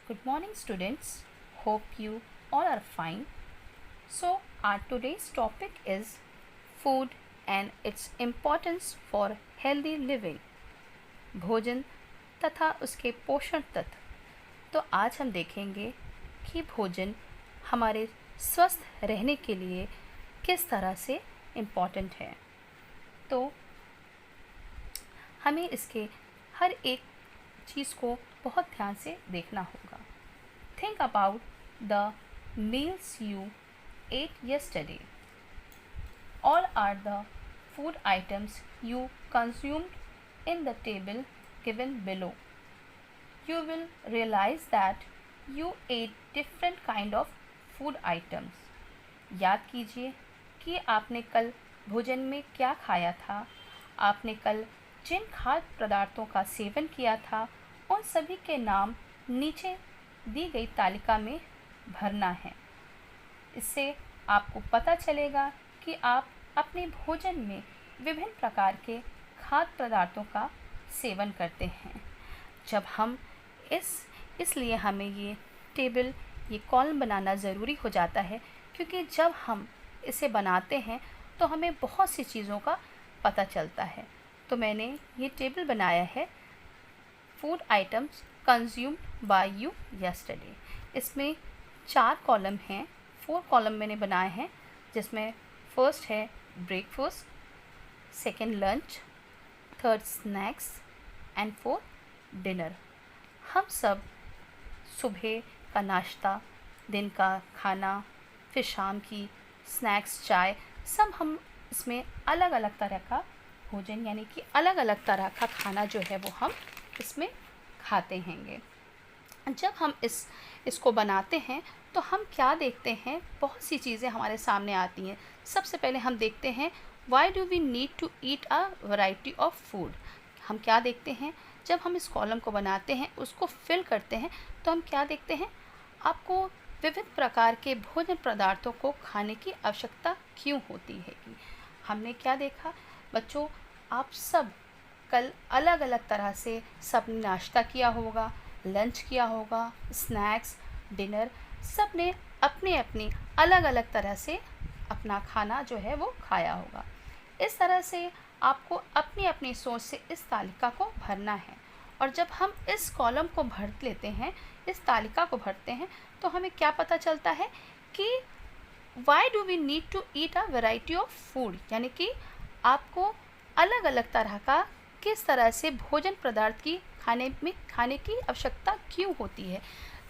Good morning, students. Hope you all are fine. So, our today's topic is food and its importance for healthy living. भोजन तथा उसके पोषण तत्व। तो आज हम देखेंगे कि भोजन हमारे स्वस्थ रहने के लिए किस तरह से इम्पॉर्टेंट है। तो हमें इसके हर एक चीज़ को बहुत ध्यान से देखना होगा। Think about the meals you ate yesterday. All are the food items you consumed in the table given below. You will realize that you ate different kind of food items. याद कीजिए कि आपने कल भोजन में क्या खाया था। आपने कल जिन खाद्य पदार्थों का सेवन किया था उन सभी के नाम नीचे दी गई तालिका में भरना है। इससे आपको पता चलेगा कि आप अपने भोजन में विभिन्न प्रकार के खाद्य पदार्थों का सेवन करते हैं। जब हम इसलिए हमें ये टेबल, ये कॉलम बनाना ज़रूरी हो जाता है, क्योंकि जब हम इसे बनाते हैं तो हमें बहुत सी चीज़ों का पता चलता है। तो मैंने ये टेबल बनाया है, food items consumed by you yesterday. इसमें 4 कॉलम हैं, 4 कॉलम मैंने बनाए हैं, जिसमें फर्स्ट है breakfast, second lunch, third snacks and fourth dinner. हम सब सुबह का नाश्ता, दिन का खाना, फिर शाम की स्नैक्स, चाय, सब हम इसमें अलग अलग तरह का भोजन यानी कि अलग अलग तरह का खाना जो है वो हम इसमें खाते हैंगे। जब हम इसको बनाते हैं तो हम क्या देखते हैं, बहुत सी चीज़ें हमारे सामने आती हैं। सबसे पहले हम देखते हैं why do we need to eat a variety of food. हम क्या देखते हैं, जब हम इस कॉलम को बनाते हैं, उसको फिल करते हैं, तो हम क्या देखते हैं, आपको विविध प्रकार के भोजन पदार्थों को खाने की आवश्यकता क्यों होती है। हमने क्या देखा बच्चों, आप सब कल अलग अलग तरह से सब ने नाश्ता किया होगा, लंच किया होगा, स्नैक्स, डिनर, सब ने अपने अपनी अलग अलग तरह से अपना खाना जो है वो खाया होगा। इस तरह से आपको अपनी अपनी सोच से इस तालिका को भरना है। और जब हम इस कॉलम को भर लेते हैं, इस तालिका को भरते हैं, तो हमें क्या पता चलता है कि why do we need to eat a variety of food, यानी कि आपको अलग अलग तरह का किस तरह से भोजन पदार्थ की खाने की आवश्यकता क्यों होती है।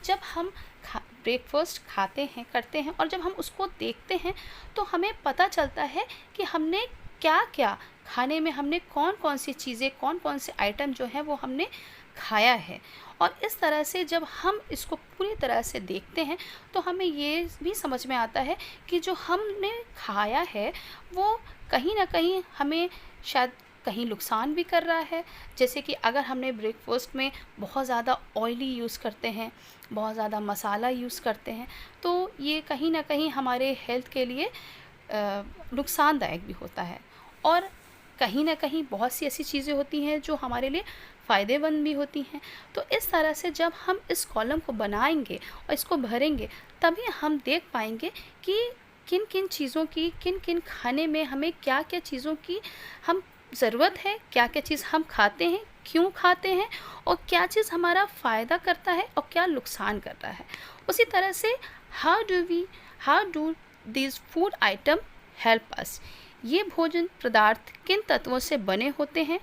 जब हम ब्रेकफास्ट खाते हैं, करते हैं, और जब हम उसको देखते हैं तो हमें पता चलता है कि हमने क्या क्या खाने में, हमने कौन कौन सी चीज़ें, कौन कौन से आइटम जो हैं वो हमने खाया है। और इस तरह से जब हम इसको पूरी तरह से देखते हैं तो हमें ये भी समझ में आता है कि जो हमने खाया है वो कहीं ना कहीं हमें शायद कहीं नुकसान भी कर रहा है। जैसे कि अगर हमने ब्रेकफास्ट में बहुत ज़्यादा ऑयली यूज़ करते हैं, बहुत ज़्यादा मसाला यूज़ करते हैं, तो ये कहीं ना कहीं हमारे हेल्थ के लिए नुकसानदायक भी होता है। और कहीं ना कहीं बहुत सी ऐसी चीज़ें होती हैं जो हमारे लिए फ़ायदेमंद भी होती हैं। तो इस तरह से जब हम इस कॉलम को बनाएंगे और इसको भरेंगे, तभी हम देख पाएंगे कि किन किन चीज़ों की, किन किन खाने में हमें क्या क्या चीज़ों की हम ज़रूरत है, क्या क्या चीज़ हम खाते हैं, क्यों खाते हैं, और क्या चीज़ हमारा फ़ायदा करता है और क्या नुकसान करता है। उसी तरह से how do these food item help us, ये भोजन पदार्थ किन तत्वों से बने होते हैं,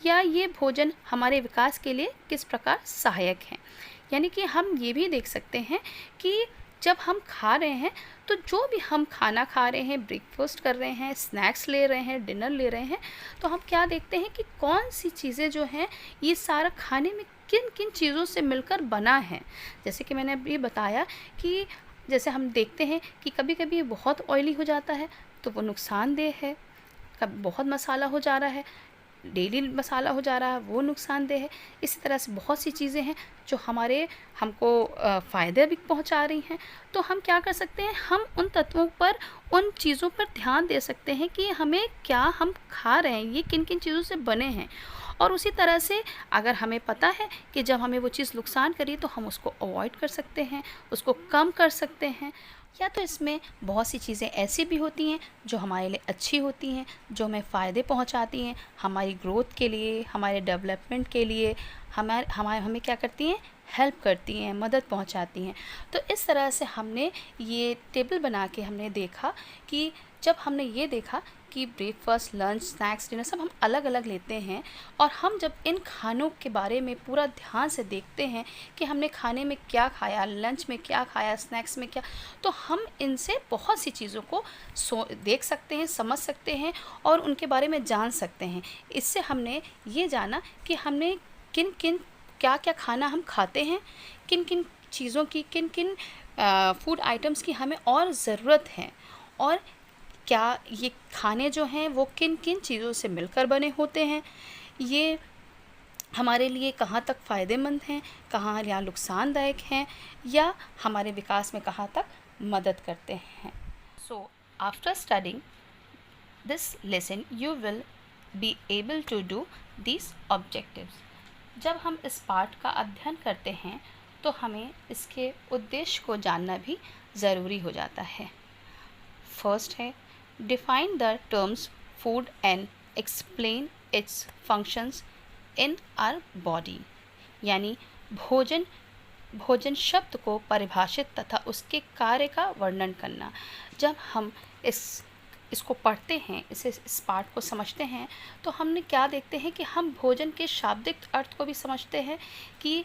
या ये भोजन हमारे विकास के लिए किस प्रकार सहायक हैं। यानी कि हम ये भी देख सकते हैं कि जब हम खा रहे हैं तो जो भी हम खाना खा रहे हैं, ब्रेकफास्ट कर रहे हैं, स्नैक्स ले रहे हैं, डिनर ले रहे हैं, तो हम क्या देखते हैं कि कौन सी चीज़ें जो हैं ये सारा खाने में किन किन चीज़ों से मिलकर बना है। जैसे कि मैंने अभी बताया कि जैसे हम देखते हैं कि कभी कभी बहुत ऑयली हो जाता है तो वो नुकसानदेह है, कभी बहुत मसाला हो जा रहा है, डेली मसाला हो जा रहा है, वो नुकसानदेह है। इसी तरह से बहुत सी चीज़ें हैं जो हमको फ़ायदे भी पहुंचा रही हैं। तो हम क्या कर सकते हैं, हम उन तत्वों पर, उन चीज़ों पर ध्यान दे सकते हैं कि हमें क्या हम खा रहे हैं, ये किन किन चीज़ों से बने हैं। और उसी तरह से अगर हमें पता है कि जब हमें वो चीज़ नुकसान करी तो हम उसको अवॉइड कर सकते हैं, उसको कम कर सकते हैं। या तो इसमें बहुत सी चीज़ें ऐसी भी होती हैं जो हमारे लिए अच्छी होती हैं, जो हमें फ़ायदे पहुंचाती हैं, हमारी ग्रोथ के लिए, हमारे डेवलपमेंट के लिए, हमें क्या करती हैं, हेल्प करती हैं, मदद पहुंचाती हैं। तो इस तरह से हमने ये टेबल बना के हमने देखा कि जब हमने ये देखा कि ब्रेकफास्ट, लंच, स्नैक्स, डिनर सब हम अलग अलग लेते हैं, और हम जब इन खानों के बारे में पूरा ध्यान से देखते हैं कि हमने खाने में क्या खाया, लंच में क्या खाया, स्नैक्स में क्या, तो हम इनसे बहुत सी चीज़ों को देख सकते हैं, समझ सकते हैं और उनके बारे में जान सकते हैं। इससे हमने ये जाना कि हमने किन किन क्या क्या खाना हम खाते हैं, किन किन चीज़ों की, किन किन फूड आइटम्स की हमें और ज़रूरत है, और क्या ये खाने जो हैं वो किन किन चीज़ों से मिलकर बने होते हैं, ये हमारे लिए कहाँ तक फ़ायदेमंद हैं, कहाँ या नुकसानदायक हैं, या हमारे विकास में कहाँ तक मदद करते हैं। So after studying this lesson you will be able to do this objectives. जब हम इस पाठ का अध्ययन करते हैं तो हमें इसके उद्देश्य को जानना भी ज़रूरी हो जाता है। फर्स्ट है, define the terms food and explain its functions in our body. यानी भोजन शब्द को परिभाषित तथा उसके कार्य का वर्णन करना। जब हम इसको पढ़ते हैं, इस पाठ को समझते हैं, तो हमने क्या देखते हैं कि हम भोजन के शाब्दिक अर्थ को भी समझते हैं कि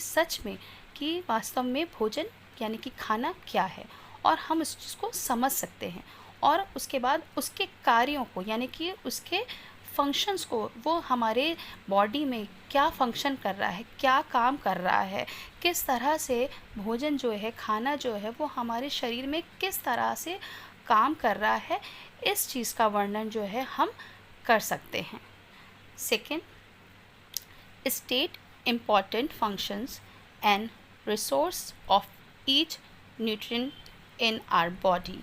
सच में कि वास्तव में भोजन यानी कि खाना क्या है, और हम इस चीज़ को समझ सकते हैं। और उसके बाद उसके कार्यों को यानी कि उसके फंक्शंस को, वो हमारे बॉडी में क्या फंक्शन कर रहा है, क्या काम कर रहा है, किस तरह से भोजन जो है, खाना जो है, वो हमारे शरीर में किस तरह से काम कर रहा है, इस चीज़ का वर्णन जो है हम कर सकते हैं। Second, state important functions and resource of each nutrient in our body.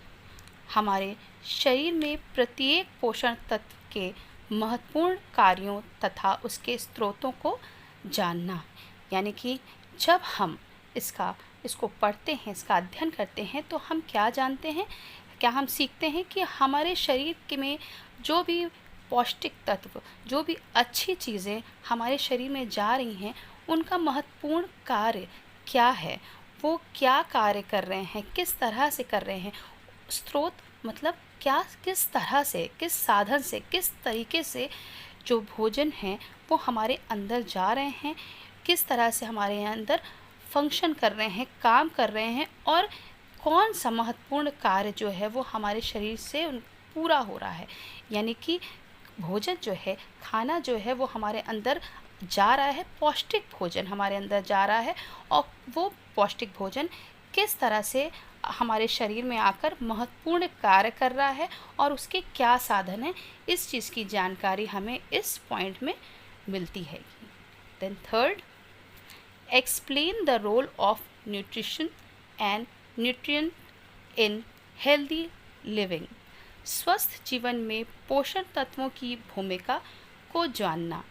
हमारे शरीर में प्रत्येक पोषण तत्व के महत्वपूर्ण कार्यों तथा उसके स्रोतों को जानना। यानी कि जब हम इसको पढ़ते हैं, इसका अध्ययन करते हैं, तो हम क्या जानते हैं, क्या हम सीखते हैं कि हमारे शरीर के में जो भी पौष्टिक तत्व, जो भी अच्छी चीज़ें हमारे शरीर में जा रही हैं, उनका महत्वपूर्ण कार्य क्या है, वो क्या कार्य कर रहे हैं, किस तरह से कर रहे हैं। स्रोत मतलब क्या, किस तरह से, किस साधन से, किस तरीके से जो भोजन हैं वो हमारे अंदर जा रहे हैं, किस तरह से हमारे अंदर फंक्शन कर रहे हैं, काम कर रहे हैं, और कौन सा महत्वपूर्ण कार्य जो है वो हमारे शरीर से पूरा हो रहा है। यानी कि भोजन जो है, खाना जो है, वो हमारे अंदर जा रहा है, पौष्टिक भोजन हमारे अंदर जा रहा है, और वो पौष्टिक भोजन किस तरह से हमारे शरीर में आकर महत्वपूर्ण कार्य कर रहा है और उसके क्या साधन हैं, इस चीज़ की जानकारी हमें इस पॉइंट में मिलती है। Then third, explain the role of nutrition and nutrient in healthy living. स्वस्थ जीवन में पोषण तत्वों की भूमिका को जानना।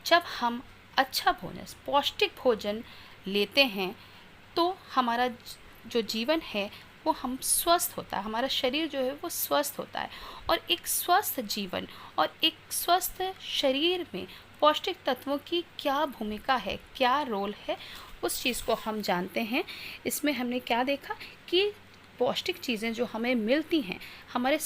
जब हम अच्छा भोजन, पौष्टिक भोजन लेते हैं तो हमारा जो जीवन है वो हम स्वस्थ होता है, हमारा शरीर जो है वो स्वस्थ होता है। और एक स्वस्थ जीवन और एक स्वस्थ शरीर में पौष्टिक तत्वों की क्या भूमिका है, क्या रोल है, उस चीज़ को हम जानते हैं। इसमें हमने क्या देखा कि पौष्टिक चीज़ें जो हमें मिलती हैं हमारे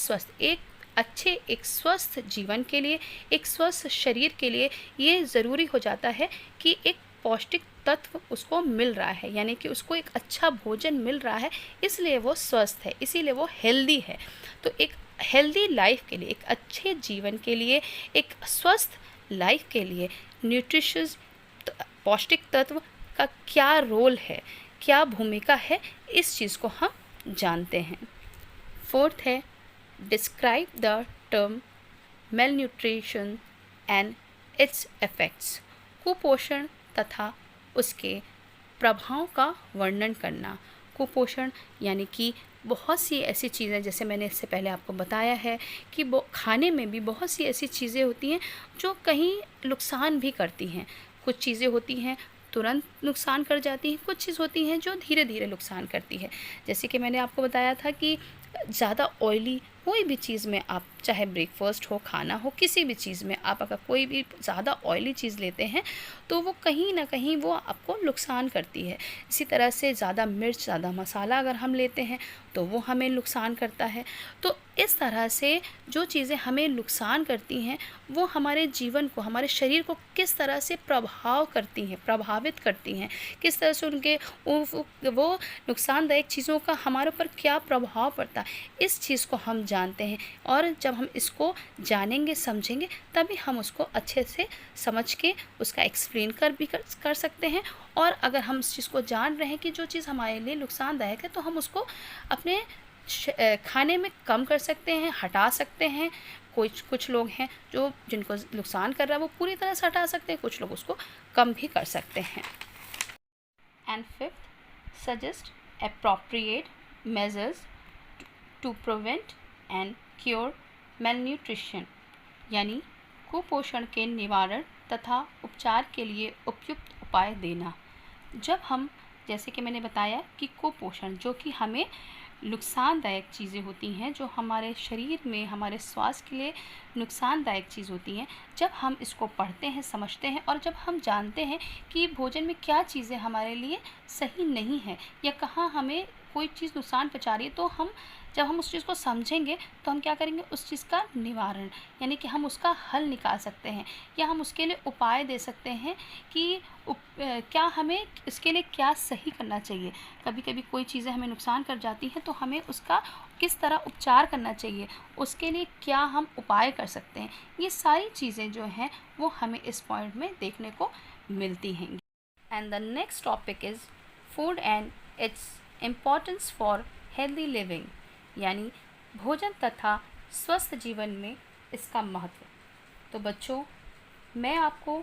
एक स्वस्थ जीवन के लिए, एक स्वस्थ शरीर के लिए, ये ज़रूरी हो जाता है कि एक पौष्टिक तत्व उसको मिल रहा है, यानी कि उसको एक अच्छा भोजन मिल रहा है, इसलिए वो स्वस्थ है, इसीलिए वो हेल्दी है। तो एक हेल्दी लाइफ के लिए, एक अच्छे जीवन के लिए, एक स्वस्थ लाइफ के लिए न्यूट्रिशियस पौष्टिक तत्व का क्या रोल है, क्या भूमिका है, इस चीज़ को हम जानते हैं। फोर्थ है, describe the term mail nutrition and it's effects. कुपोषण तथा उसके प्रभाव का वर्णन करना। कुपोषण यानी कि बहुत सी ऐसी चीज़ें, जैसे मैंने इससे पहले आपको बताया है कि खाने में भी बहुत सी ऐसी चीज़ें होती हैं जो कहीं नुकसान भी करती हैं। कुछ चीज़ें होती हैं तुरंत नुकसान कर जाती हैं, कुछ चीज़ होती हैं जो धीरे धीरे नुकसान करती है। जैसे कि मैंने आपको बताया था कि ज़्यादा ऑयली कोई भी चीज़ में आप, चाहे ब्रेकफास्ट हो, खाना हो, किसी भी चीज़ में आप अगर कोई भी ज़्यादा ऑयली चीज़ लेते हैं तो वो कहीं ना कहीं वो आपको नुकसान करती है। इसी तरह से ज़्यादा मिर्च, ज़्यादा मसाला अगर हम लेते हैं तो वो हमें नुकसान करता है। तो इस तरह से जो चीज़ें हमें नुकसान करती हैं वो हमारे जीवन को, हमारे शरीर को किस तरह से प्रभावित करती हैं, किस तरह से उनके वो नुकसानदायक चीज़ों का हमारे ऊपर क्या प्रभाव पड़ता है, इस चीज़ को हम जानते हैं। और जब हम इसको जानेंगे, समझेंगे, तभी हम उसको अच्छे से समझ के उसका एक्सप्लेन कर सकते हैं। और अगर हम इस चीज़ को जान रहे हैं कि जो चीज़ हमारे लिए नुकसानदायक है तो हम उसको अपने खाने में कम कर सकते हैं, हटा सकते हैं। कुछ लोग हैं जिनको नुकसान कर रहा है वो पूरी तरह से हटा सकते हैं, कुछ लोग उसको कम भी कर सकते हैं। And fifth, suggest appropriate measures to prevent and cure malnutrition, यानी कुपोषण के निवारण तथा उपचार के लिए उपयुक्त उपाय देना। जब हम, जैसे कि मैंने बताया कि कुपोषण जो कि हमें नुकसानदायक चीज़ें होती हैं, जो हमारे शरीर में, हमारे स्वास्थ्य के लिए नुकसानदायक चीज़ होती हैं, जब हम इसको पढ़ते हैं, समझते हैं और जब हम जानते हैं कि भोजन में क्या चीज़ें हमारे लिए सही नहीं है या कहाँ हमें कोई चीज़ नुकसान पहुँचा रही है, तो जब हम उस चीज़ को समझेंगे तो हम क्या करेंगे, उस चीज़ का निवारण यानी कि हम उसका हल निकाल सकते हैं या हम उसके लिए उपाय दे सकते हैं कि क्या हमें इसके लिए क्या सही करना चाहिए। कभी कभी कोई चीज़ें हमें नुकसान कर जाती हैं तो हमें उसका किस तरह उपचार करना चाहिए, उसके लिए क्या हम उपाय कर सकते हैं, ये सारी चीज़ें जो हैं वो हमें इस पॉइंट में देखने को मिलती हैं। And the next topic is food and it's importance for healthy living, यानी भोजन तथा स्वस्थ जीवन में इसका महत्व। तो बच्चों, मैं आपको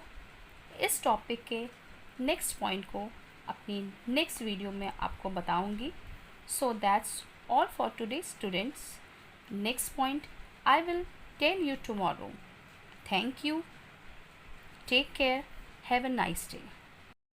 इस टॉपिक के नेक्स्ट पॉइंट को अपनी नेक्स्ट वीडियो में आपको बताऊंगी। So that's all for today students. Next point I will tell you tomorrow. Thank you, take care, have a nice day.